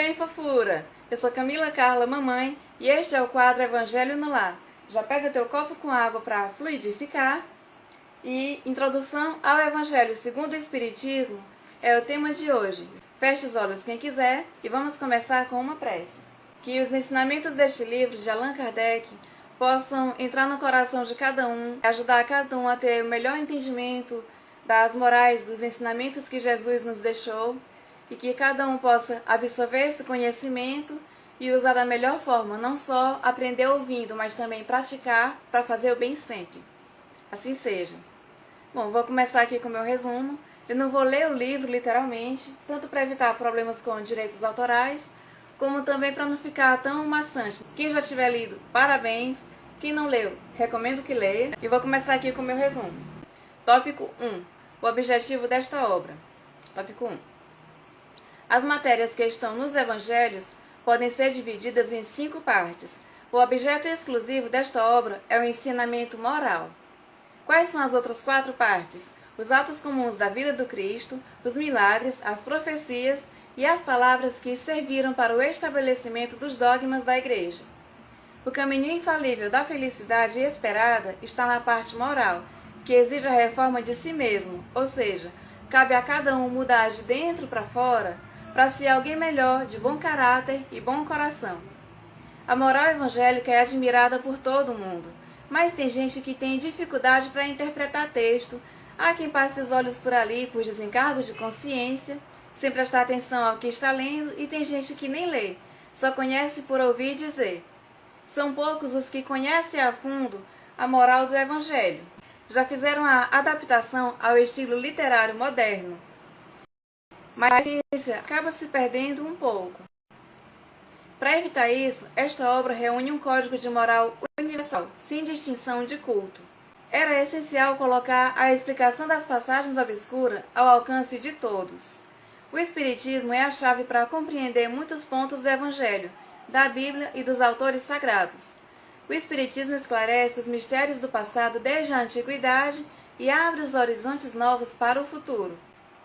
bem, fofura? Eu sou Camila Carla, mamãe, e este é o quadro Evangelho no Lar. Já pega teu copo com água para fluidificar. E introdução ao Evangelho segundo o Espiritismo é o tema de hoje. Feche os olhos quem quiser e vamos começar com uma prece. Que os ensinamentos deste livro de Allan Kardec possam entrar no coração de cada um, ajudar cada um a ter o melhor entendimento das morais, dos ensinamentos que Jesus nos deixou, e que cada um possa absorver esse conhecimento e usar da melhor forma, não só aprender ouvindo, mas também praticar para fazer o bem sempre. Assim seja. Bom, vou começar aqui com o meu resumo. Eu não vou ler o livro literalmente, tanto para evitar problemas com direitos autorais, como também para não ficar tão maçante. Quem já tiver lido, parabéns. Quem não leu, recomendo que leia. E vou começar aqui com o meu resumo. Tópico 1. O objetivo desta obra. Tópico 1. As matérias que estão nos Evangelhos podem ser divididas em 5 partes. O objeto exclusivo desta obra é o ensinamento moral. Quais são as outras 4 partes? Os atos comuns da vida do Cristo, os milagres, as profecias e as palavras que serviram para o estabelecimento dos dogmas da Igreja. O caminho infalível da felicidade esperada está na parte moral, que exige a reforma de si mesmo, ou seja, cabe a cada um mudar de dentro para fora para ser alguém melhor, de bom caráter e bom coração. A moral evangélica é admirada por todo mundo, mas tem gente que tem dificuldade para interpretar texto, há quem passe os olhos por ali por desencargo de consciência, sem prestar atenção ao que está lendo, e tem gente que nem lê, só conhece por ouvir dizer. São poucos os que conhecem a fundo a moral do Evangelho. Já fizeram a adaptação ao estilo literário moderno, mas a ciência acaba se perdendo um pouco. Para evitar isso, esta obra reúne um código de moral universal, sem distinção de culto. Era essencial colocar a explicação das passagens obscuras ao alcance de todos. O Espiritismo é a chave para compreender muitos pontos do Evangelho, da Bíblia e dos autores sagrados. O Espiritismo esclarece os mistérios do passado desde a antiguidade e abre os horizontes novos para o futuro.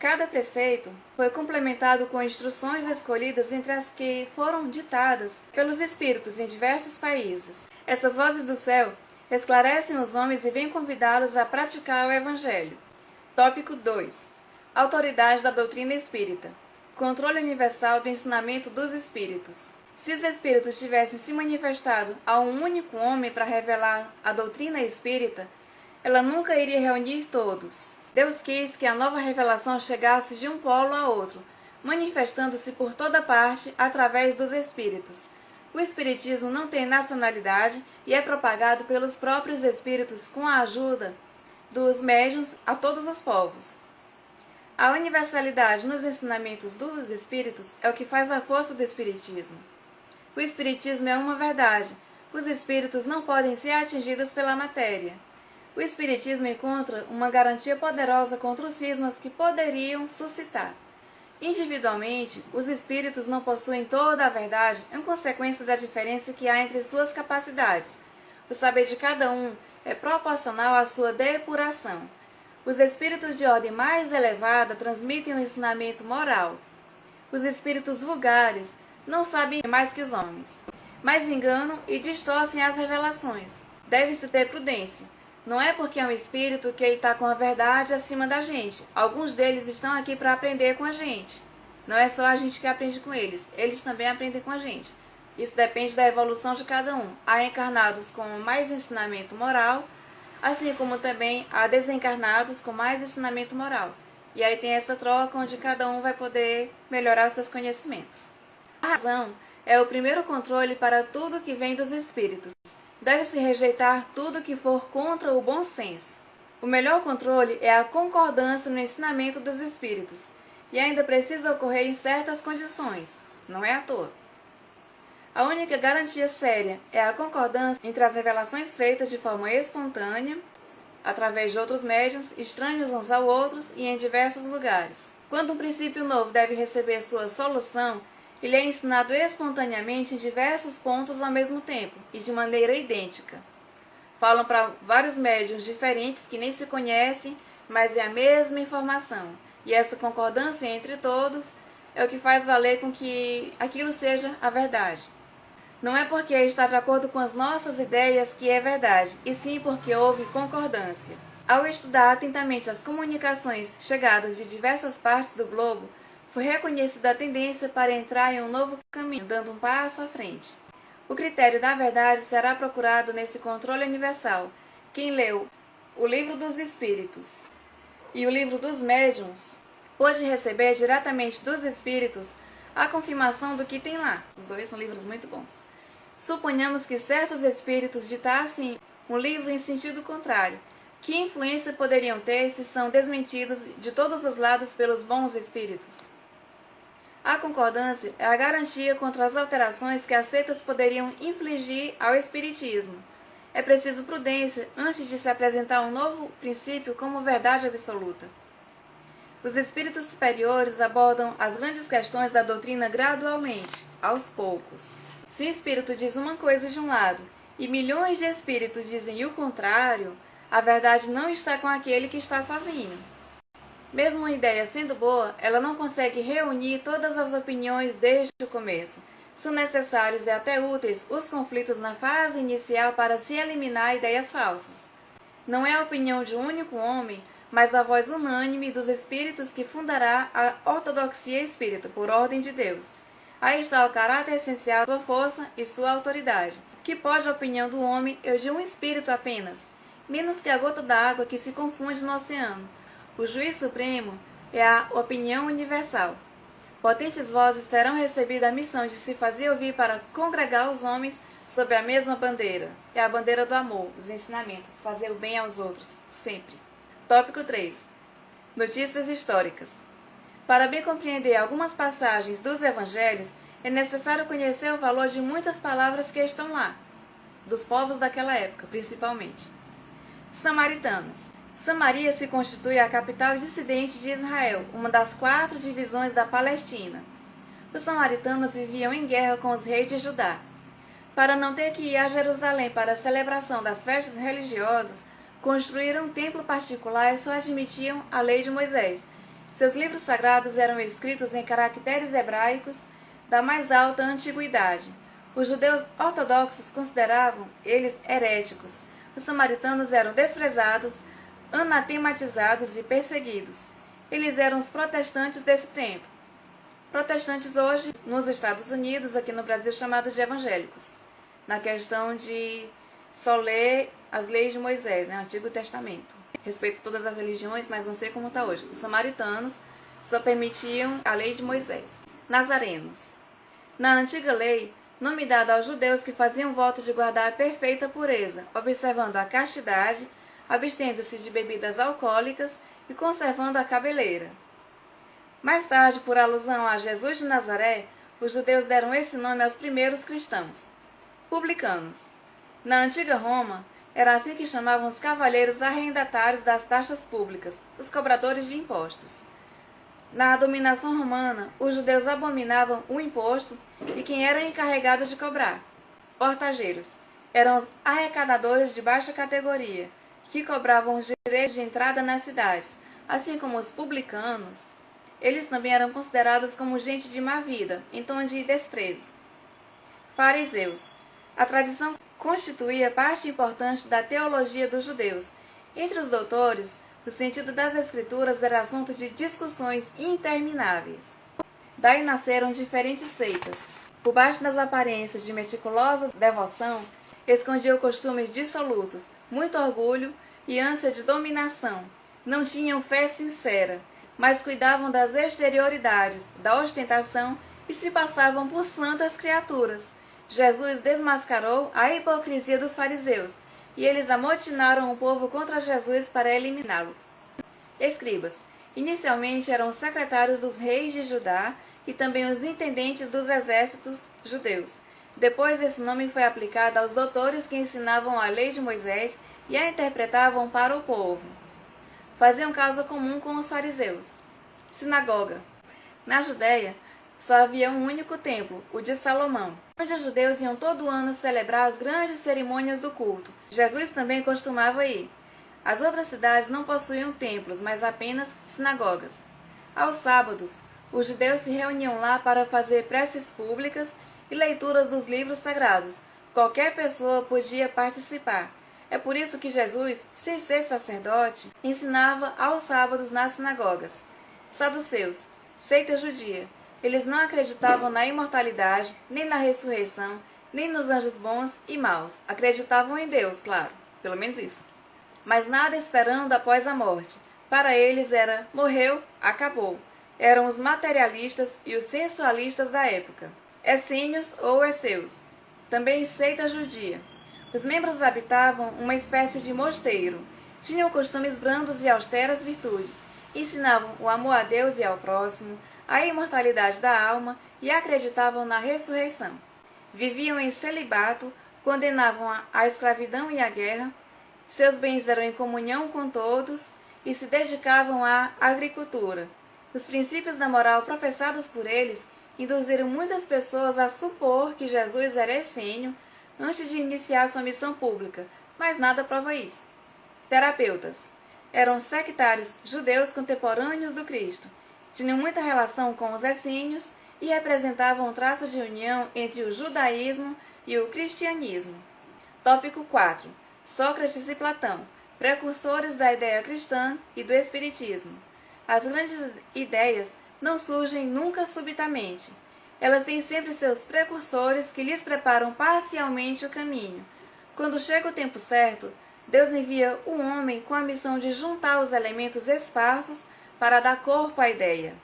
Cada preceito foi complementado com instruções escolhidas entre as que foram ditadas pelos espíritos em diversos países. Essas vozes do céu esclarecem os homens e vêm convidá-los a praticar o Evangelho. Tópico 2. Autoridade da doutrina espírita. Controle universal do ensinamento dos espíritos. Se os espíritos tivessem se manifestado a um único homem para revelar a doutrina espírita, ela nunca iria reunir todos. Deus quis que a nova revelação chegasse de um polo a outro, manifestando-se por toda parte através dos espíritos. O espiritismo não tem nacionalidade e é propagado pelos próprios espíritos com a ajuda dos médiuns a todos os povos. A universalidade nos ensinamentos dos espíritos é o que faz a força do espiritismo. O espiritismo é uma verdade. Os espíritos não podem ser atingidos pela matéria. O Espiritismo encontra uma garantia poderosa contra os cismas que poderiam suscitar. Individualmente, os espíritos não possuem toda a verdade em consequência da diferença que há entre suas capacidades. O saber de cada um é proporcional à sua depuração. Os espíritos de ordem mais elevada transmitem um ensinamento moral. Os espíritos vulgares não sabem mais que os homens, mas enganam e distorcem as revelações. Deve-se ter prudência. Não é porque é um espírito que ele está com a verdade acima da gente. Alguns deles estão aqui para aprender com a gente. Não é só a gente que aprende com eles. Eles também aprendem com a gente. Isso depende da evolução de cada um. Há encarnados com mais ensinamento moral, assim como também há desencarnados com mais ensinamento moral. E aí tem essa troca onde cada um vai poder melhorar seus conhecimentos. A razão é o primeiro controle para tudo que vem dos espíritos. Deve-se rejeitar tudo que for contra o bom senso. O melhor controle é a concordância no ensinamento dos espíritos, e ainda precisa ocorrer em certas condições, não é à toa. A única garantia séria é a concordância entre as revelações feitas de forma espontânea, através de outros médiuns, estranhos uns aos outros e em diversos lugares. Quando um princípio novo deve receber sua solução, ele é ensinado espontaneamente em diversos pontos ao mesmo tempo e de maneira idêntica. Falam para vários médiuns diferentes que nem se conhecem, mas é a mesma informação. E essa concordância entre todos é o que faz valer com que aquilo seja a verdade. Não é porque está de acordo com as nossas ideias que é verdade, e sim porque houve concordância. Ao estudar atentamente as comunicações chegadas de diversas partes do globo, foi reconhecida a tendência para entrar em um novo caminho, dando um passo à frente. O critério da verdade será procurado nesse controle universal. Quem leu o Livro dos Espíritos e o Livro dos Médiuns pôde receber diretamente dos Espíritos a confirmação do que tem lá. Os dois são livros muito bons. Suponhamos que certos espíritos ditassem um livro em sentido contrário. Que influência poderiam ter se são desmentidos de todos os lados pelos bons espíritos? A concordância é a garantia contra as alterações que as seitas poderiam infligir ao espiritismo. É preciso prudência antes de se apresentar um novo princípio como verdade absoluta. Os espíritos superiores abordam as grandes questões da doutrina gradualmente, aos poucos. Se o espírito diz uma coisa de um lado e milhões de espíritos dizem o contrário, a verdade não está com aquele que está sozinho. Mesmo uma ideia sendo boa, ela não consegue reunir todas as opiniões desde o começo. São necessários e até úteis os conflitos na fase inicial para se eliminar ideias falsas. Não é a opinião de um único homem, mas a voz unânime dos espíritos que fundará a ortodoxia espírita, por ordem de Deus. Aí está o caráter essencial, sua força e sua autoridade. Que pode a opinião do homem ou de um espírito apenas, menos que a gota d'água que se confunde no oceano. O juiz supremo é a opinião universal. Potentes vozes terão recebido a missão de se fazer ouvir para congregar os homens sob a mesma bandeira. É a bandeira do amor, os ensinamentos, fazer o bem aos outros, sempre. Tópico 3. Notícias históricas. Para bem compreender algumas passagens dos evangelhos, é necessário conhecer o valor de muitas palavras que estão lá, dos povos daquela época, principalmente. Samaritanos. Samaria se constitui a capital dissidente de Israel, uma das 4 divisões da Palestina. Os samaritanos viviam em guerra com os reis de Judá. Para não ter que ir a Jerusalém para a celebração das festas religiosas, construíram um templo particular e só admitiam a lei de Moisés. Seus livros sagrados eram escritos em caracteres hebraicos da mais alta antiguidade. Os judeus ortodoxos consideravam eles heréticos. Os samaritanos eram desprezados, anatematizados e perseguidos. Eles eram os protestantes desse tempo. Protestantes hoje, nos Estados Unidos, aqui no Brasil, chamados de evangélicos. Na questão de só ler as leis de Moisés, o Antigo Testamento. Respeito todas as religiões, mas não sei como está hoje. Os samaritanos só permitiam a lei de Moisés. Nazarenos. Na antiga lei, nome dado aos judeus que faziam voto de guardar a perfeita pureza, observando a castidade, abstendo-se de bebidas alcoólicas e conservando a cabeleira. Mais tarde, por alusão a Jesus de Nazaré, os judeus deram esse nome aos primeiros cristãos. Publicanos. Na antiga Roma, era assim que chamavam os cavalheiros arrendatários das taxas públicas, os cobradores de impostos. Na dominação romana, os judeus abominavam o imposto e quem era encarregado de cobrar. Portageiros. Eram os arrecadadores de baixa categoria, que cobravam os direitos de entrada nas cidades, assim como os publicanos. Eles também eram considerados como gente de má vida, em tom de desprezo. Fariseus. A tradição constituía parte importante da teologia dos judeus. Entre os doutores, o sentido das escrituras era assunto de discussões intermináveis. Daí nasceram diferentes seitas. Por baixo das aparências de meticulosa devoção, escondiam costumes dissolutos, muito orgulho e ânsia de dominação. Não tinham fé sincera, mas cuidavam das exterioridades, da ostentação e se passavam por santas criaturas. Jesus desmascarou a hipocrisia dos fariseus, e eles amotinaram o povo contra Jesus para eliminá-lo. Escribas. Inicialmente eram os secretários dos reis de Judá e também os intendentes dos exércitos judeus. Depois esse nome foi aplicado aos doutores que ensinavam a lei de Moisés e a interpretavam para o povo. Faziam caso comum com os fariseus. Sinagoga. Na Judéia, só havia um único templo, o de Salomão, onde os judeus iam todo ano celebrar as grandes cerimônias do culto. Jesus também costumava ir. As outras cidades não possuíam templos, mas apenas sinagogas. Aos sábados, Os judeus se reuniam lá para fazer preces públicas e leituras dos livros sagrados. Qualquer pessoa podia participar. É por isso que Jesus, sem ser sacerdote, ensinava aos sábados nas sinagogas. Saduceus, seita judia. Eles não acreditavam na imortalidade, nem na ressurreição, nem nos anjos bons e maus. Acreditavam em Deus, claro, pelo menos isso. Mas nada esperando após a morte. Para eles era morreu, acabou. Eram os materialistas e os sensualistas da época. Essênios ou esseus, também seita judia. Os membros habitavam uma espécie de mosteiro. Tinham costumes brandos e austeras virtudes. Ensinavam o amor a Deus e ao próximo, a imortalidade da alma e acreditavam na ressurreição. Viviam em celibato, condenavam a escravidão e a guerra, seus bens eram em comunhão com todos e se dedicavam à agricultura. Os princípios da moral professados por eles induziram muitas pessoas a supor que Jesus era essênio antes de iniciar sua missão pública, mas nada prova isso. Terapeutas. Eram sectários judeus contemporâneos do Cristo. Tinham muita relação com os essênios e representavam um traço de união entre o judaísmo e o cristianismo. Tópico 4. Sócrates e Platão, precursores da ideia cristã e do espiritismo. As grandes ideias não surgem nunca subitamente. Elas têm sempre seus precursores que lhes preparam parcialmente o caminho. Quando chega o tempo certo, Deus envia o homem com a missão de juntar os elementos esparsos para dar corpo à ideia.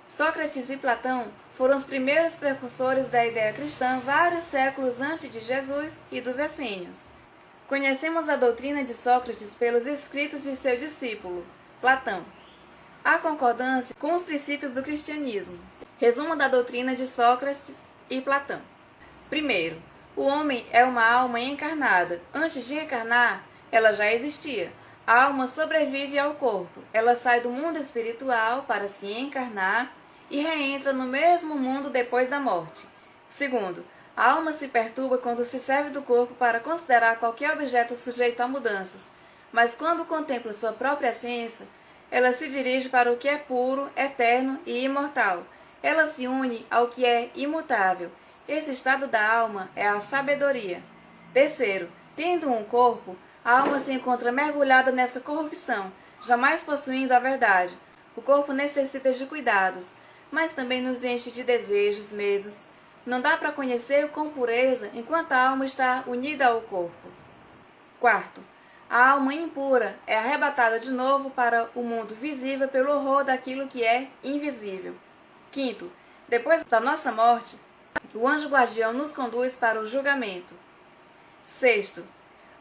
Sócrates e Platão foram os primeiros precursores da ideia cristã vários séculos antes de Jesus e dos essênios. Conhecemos a doutrina de Sócrates pelos escritos de seu discípulo, Platão. Há concordância com os princípios do cristianismo. Resumo da doutrina de Sócrates e Platão. Primeiro, o homem é uma alma encarnada. Antes de encarnar, ela já existia. A alma sobrevive ao corpo. Ela sai do mundo espiritual para se encarnar e reentra no mesmo mundo depois da morte. Segundo, a alma se perturba quando se serve do corpo para considerar qualquer objeto sujeito a mudanças, mas quando contempla sua própria essência, ela se dirige para o que é puro, eterno e imortal. Ela se une ao que é imutável. Esse estado da alma é a sabedoria. Terceiro, tendo um corpo, a alma se encontra mergulhada nessa corrupção, jamais possuindo a verdade. O corpo necessita de cuidados, mas também nos enche de desejos, medos. Não dá para conhecer com pureza enquanto a alma está unida ao corpo. Quarto, a alma impura é arrebatada de novo para o mundo visível pelo horror daquilo que é invisível. Quinto, depois da nossa morte, o anjo guardião nos conduz para o julgamento. Sexto,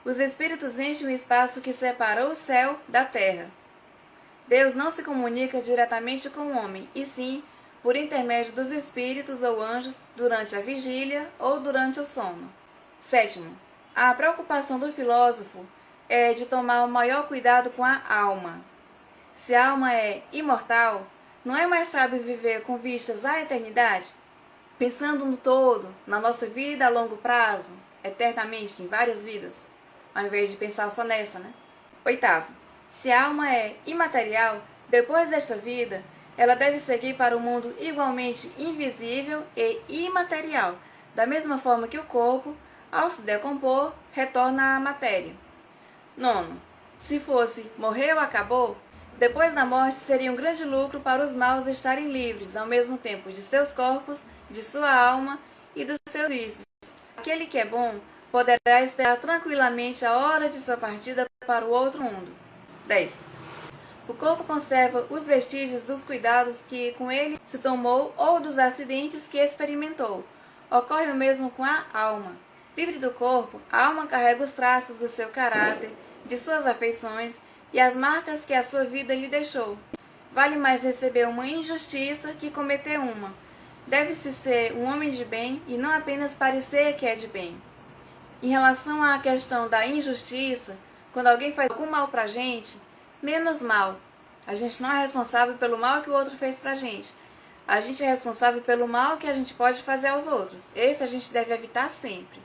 os espíritos enchem o espaço que separa o céu da terra. Deus não se comunica diretamente com o homem, e sim por intermédio dos espíritos ou anjos durante a vigília ou durante o sono. Sétimo, a preocupação do filósofo é de tomar o maior cuidado com a alma. Se a alma é imortal, não é mais sábio viver com vistas à eternidade? Pensando no todo, na nossa vida a longo prazo, eternamente, em várias vidas, ao invés de pensar só nessa, né? Oitavo, se a alma é imaterial, depois desta vida, ela deve seguir para um mundo igualmente invisível e imaterial, da mesma forma que o corpo, ao se decompor, retorna à matéria. Nono, se fosse morreu, acabou, depois da morte seria um grande lucro para os maus estarem livres, ao mesmo tempo, de seus corpos, de sua alma e dos seus vícios. Aquele que é bom poderá esperar tranquilamente a hora de sua partida para o outro mundo. 10. O corpo conserva os vestígios dos cuidados que com ele se tomou ou dos acidentes que experimentou. Ocorre o mesmo com a alma. Livre do corpo, a alma carrega os traços do seu caráter, de suas afeições e as marcas que a sua vida lhe deixou. Vale mais receber uma injustiça que cometer uma. Deve-se ser um homem de bem e não apenas parecer que é de bem. Em relação à questão da injustiça, quando alguém faz algum mal pra gente, menos mal. A gente não é responsável pelo mal que o outro fez pra gente. A gente é responsável pelo mal que a gente pode fazer aos outros. Esse a gente deve evitar sempre.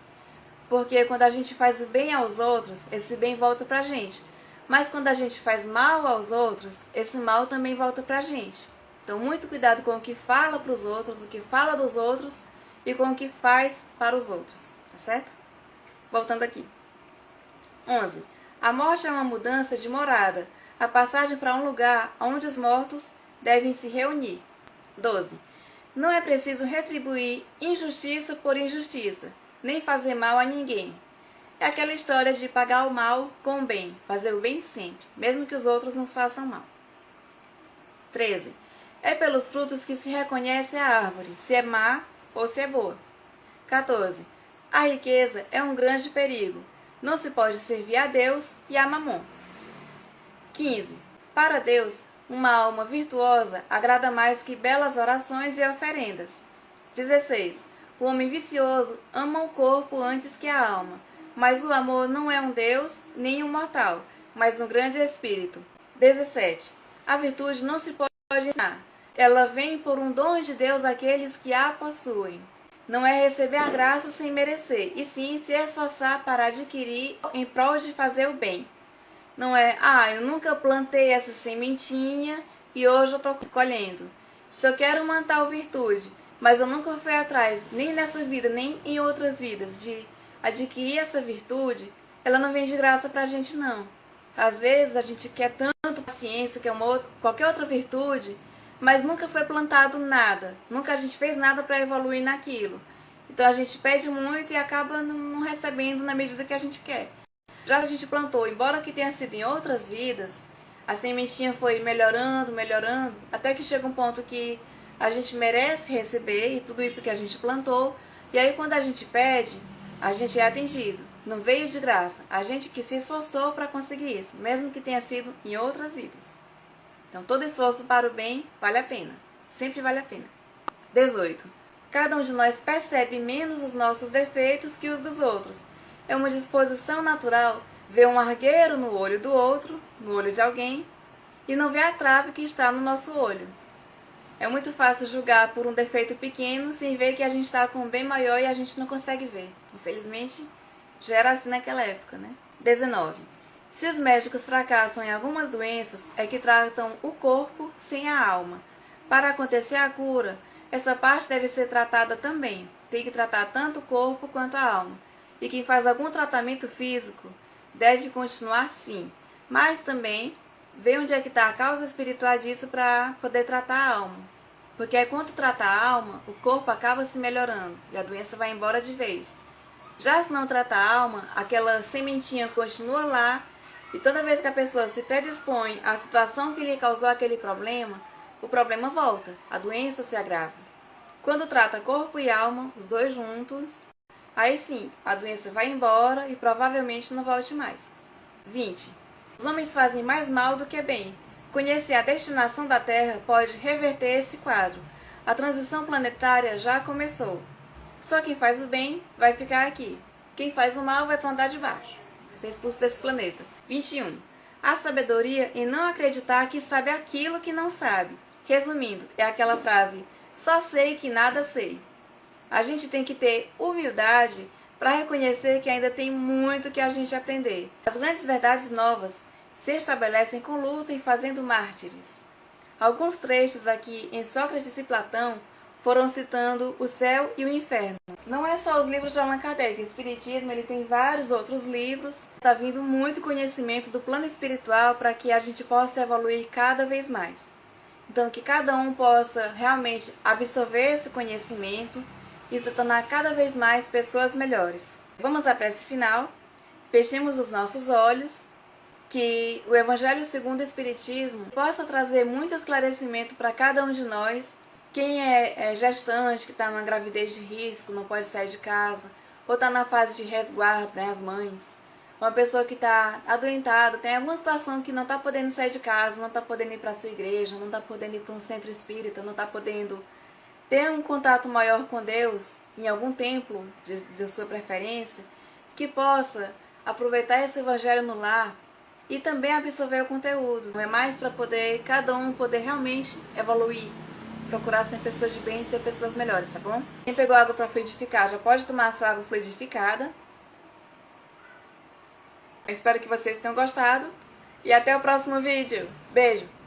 Porque quando a gente faz o bem aos outros, esse bem volta pra gente. Mas quando a gente faz mal aos outros, esse mal também volta pra gente. Então, muito cuidado com o que fala para os outros, o que fala dos outros e com o que faz para os outros, tá certo? Voltando aqui. 11. A morte é uma mudança de morada, a passagem para um lugar onde os mortos devem se reunir. 12. Não é preciso retribuir injustiça por injustiça, nem fazer mal a ninguém. É aquela história de pagar o mal com o bem, fazer o bem sempre, mesmo que os outros nos façam mal. 13. É pelos frutos que se reconhece a árvore, se é má ou se é boa. 14. A riqueza é um grande perigo. Não se pode servir a Deus e a Mamon. 15. Para Deus, uma alma virtuosa agrada mais que belas orações e oferendas. 16. O homem vicioso ama o corpo antes que a alma, mas o amor não é um Deus nem um mortal, mas um grande espírito. 17. A virtude não se pode ensinar. Ela vem por um dom de Deus àqueles que a possuem. Não é receber a graça sem merecer, e sim se esforçar para adquirir em prol de fazer o bem. Não é, eu nunca plantei essa sementinha e hoje eu estou colhendo. Se eu quero uma tal virtude, mas eu nunca fui atrás, nem nessa vida, nem em outras vidas, de adquirir essa virtude, ela não vem de graça pra gente não. Às vezes a gente quer tanto paciência, que é qualquer outra virtude, mas nunca foi plantado nada, nunca a gente fez nada para evoluir naquilo. Então a gente pede muito e acaba não recebendo na medida que a gente quer. Já a gente plantou, embora que tenha sido em outras vidas, a sementinha foi melhorando, melhorando, até que chega um ponto que a gente merece receber e tudo isso que a gente plantou, e aí quando a gente pede, a gente é atendido. Não veio de graça, a gente que se esforçou para conseguir isso, mesmo que tenha sido em outras vidas. Então, todo esforço para o bem vale a pena. Sempre vale a pena. 18. Cada um de nós percebe menos os nossos defeitos que os dos outros. É uma disposição natural ver um argueiro no olho do outro, no olho de alguém, e não ver a trave que está no nosso olho. É muito fácil julgar por um defeito pequeno sem ver que a gente está com um bem maior e a gente não consegue ver. Infelizmente, já era assim naquela época, né? 19. Se os médicos fracassam em algumas doenças, é que tratam o corpo sem a alma. Para acontecer a cura, essa parte deve ser tratada também. Tem que tratar tanto o corpo quanto a alma. E quem faz algum tratamento físico deve continuar sim, mas também ver onde é que está a causa espiritual disso para poder tratar a alma. Porque aí quando trata a alma, o corpo acaba se melhorando e a doença vai embora de vez. Já se não trata a alma, aquela sementinha continua lá. E toda vez que a pessoa se predispõe à situação que lhe causou aquele problema, o problema volta, a doença se agrava. Quando trata corpo e alma, os dois juntos, aí sim, a doença vai embora e provavelmente não volte mais. 20. Os homens fazem mais mal do que bem. Conhecer a destinação da Terra pode reverter esse quadro. A transição planetária já começou. Só quem faz o bem vai ficar aqui. Quem faz o mal vai para andar de baixo. Ser expulso desse planeta. 21. A sabedoria em não acreditar que sabe aquilo que não sabe. Resumindo, é aquela frase, só sei que nada sei. A gente tem que ter humildade para reconhecer que ainda tem muito que a gente aprender. As grandes verdades novas se estabelecem com luta e fazendo mártires. Alguns trechos aqui em Sócrates e Platão foram citando o céu e o inferno. Não é só os livros de Allan Kardec, o Espiritismo ele tem vários outros livros. Está vindo muito conhecimento do plano espiritual para que a gente possa evoluir cada vez mais. Então que cada um possa realmente absorver esse conhecimento e se tornar cada vez mais pessoas melhores. Vamos à prece final, fechemos os nossos olhos, que o Evangelho segundo o Espiritismo possa trazer muito esclarecimento para cada um de nós. Quem é gestante, que está numa gravidez de risco, não pode sair de casa, ou está na fase de resguardo, né, as mães. Uma pessoa que está adoentada, tem alguma situação que não está podendo sair de casa, não está podendo ir para a sua igreja, não está podendo ir para um centro espírita, não está podendo ter um contato maior com Deus, em algum templo de sua preferência, que possa aproveitar esse evangelho no lar e também absorver o conteúdo. Não é mais para poder cada um poder realmente evoluir. Procurar ser pessoas de bem e ser pessoas melhores, tá bom? Quem pegou água para fluidificar já pode tomar a sua água fluidificada. Eu espero que vocês tenham gostado e até o próximo vídeo. Beijo!